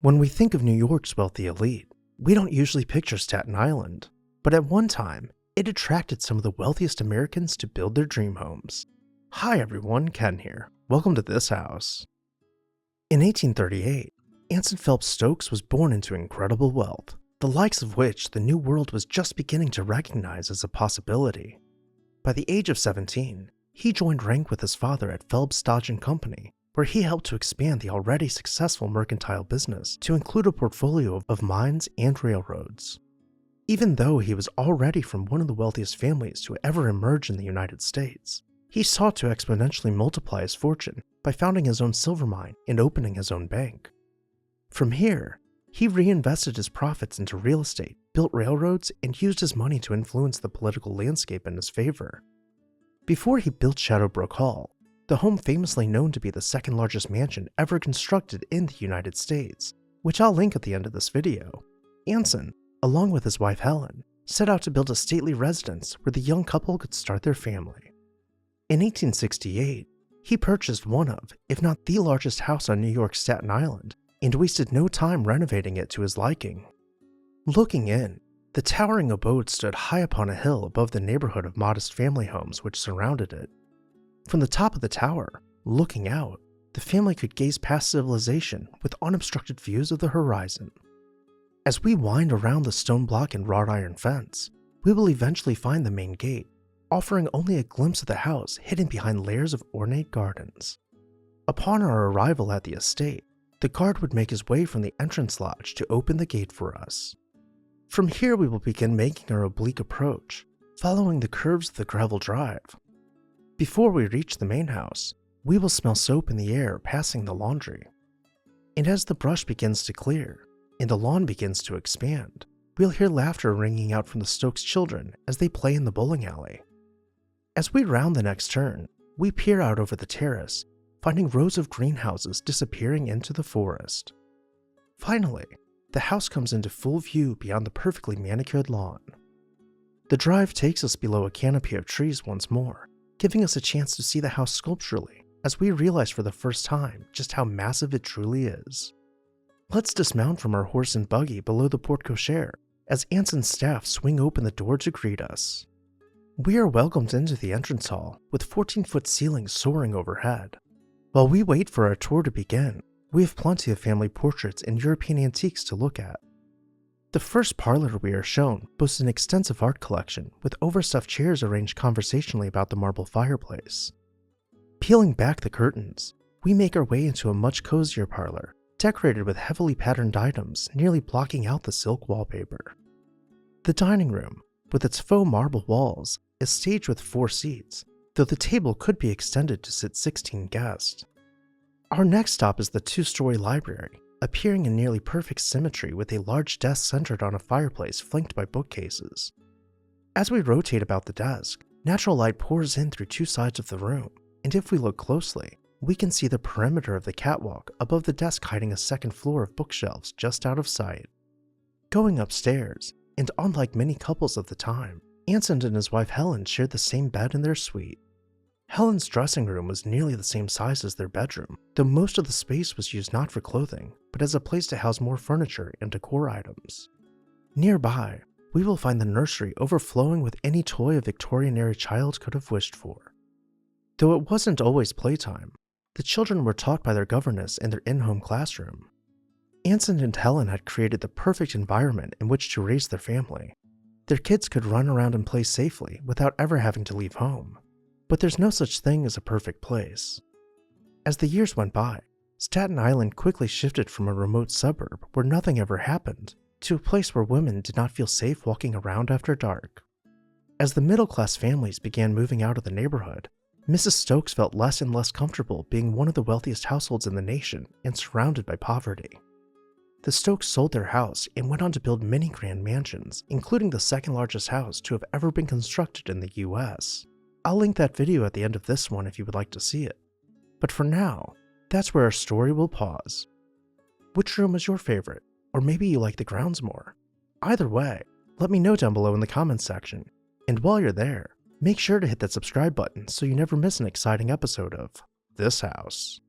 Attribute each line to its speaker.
Speaker 1: When we think of New York's wealthy elite, we don't usually picture Staten Island, but at one time, it attracted some of the wealthiest Americans to build their dream homes. Hi everyone, Ken here. Welcome to this house. In 1838, Anson Phelps Stokes was born into incredible wealth, the likes of which the New World was just beginning to recognize as a possibility. By the age of 17, he joined rank with his father at Phelps Dodge & Company, where he helped to expand the already successful mercantile business to include a portfolio of mines and railroads. Even though he was already from one of the wealthiest families to ever emerge in the United States, he sought to exponentially multiply his fortune by founding his own silver mine and opening his own bank. From here, he reinvested his profits into real estate, built railroads, and used his money to influence the political landscape in his favor. Before he built Shadowbrook Hall, the home famously known to be the second largest mansion ever constructed in the United States, which I'll link at the end of this video, Anson, along with his wife Helen, set out to build a stately residence where the young couple could start their family. In 1868, he purchased one of, if not the largest house on New York's Staten Island, and wasted no time renovating it to his liking. Looking in, the towering abode stood high upon a hill above the neighborhood of modest family homes which surrounded it. From the top of the tower, looking out, the family could gaze past civilization with unobstructed views of the horizon. As we wind around the stone block and wrought iron fence, we will eventually find the main gate, offering only a glimpse of the house hidden behind layers of ornate gardens. Upon our arrival at the estate, the guard would make his way from the entrance lodge to open the gate for us. From here we will begin making our oblique approach, following the curves of the gravel drive. Before we reach the main house, we will smell soap in the air passing the laundry. And as the brush begins to clear, and the lawn begins to expand, we'll hear laughter ringing out from the Stokes children as they play in the bowling alley. As we round the next turn, we peer out over the terrace, finding rows of greenhouses disappearing into the forest. Finally, the house comes into full view beyond the perfectly manicured lawn. The drive takes us below a canopy of trees once more, giving us a chance to see the house sculpturally as we realize for the first time just how massive it truly is. Let's dismount from our horse and buggy below the porte cochere as Anson's staff swing open the door to greet us. We are welcomed into the entrance hall with 14-foot ceilings soaring overhead. While we wait for our tour to begin, we have plenty of family portraits and European antiques to look at. The first parlor we are shown boasts an extensive art collection with overstuffed chairs arranged conversationally about the marble fireplace. Peeling back the curtains, we make our way into a much cozier parlor, decorated with heavily patterned items nearly blocking out the silk wallpaper. The dining room, with its faux marble walls, is staged with 4 seats, though the table could be extended to sit 16 guests. Our next stop is the 2-story library, appearing in nearly perfect symmetry with a large desk centered on a fireplace flanked by bookcases. As we rotate about the desk, natural light pours in through 2 sides of the room, and if we look closely, we can see the perimeter of the catwalk above the desk hiding a second floor of bookshelves just out of sight. Going upstairs, and unlike many couples of the time, Anson and his wife Helen shared the same bed in their suite. Helen's dressing room was nearly the same size as their bedroom, though most of the space was used not for clothing, but as a place to house more furniture and decor items. Nearby, we will find the nursery overflowing with any toy a Victorian-era child could have wished for. Though it wasn't always playtime, the children were taught by their governess in their in-home classroom. Anson and Helen had created the perfect environment in which to raise their family. Their kids could run around and play safely without ever having to leave home. But there's no such thing as a perfect place. As the years went by, Staten Island quickly shifted from a remote suburb where nothing ever happened to a place where women did not feel safe walking around after dark. As the middle-class families began moving out of the neighborhood, Mrs. Stokes felt less and less comfortable being one of the wealthiest households in the nation and surrounded by poverty. The Stokes sold their house and went on to build many grand mansions, including the second largest house to have ever been constructed in the US. I'll link that video at the end of this one if you would like to see it. But for now, that's where our story will pause. Which room is your favorite? Or maybe you like the grounds more? Either way, let me know down below in the comments section. And while you're there, make sure to hit that subscribe button so you never miss an exciting episode of This House.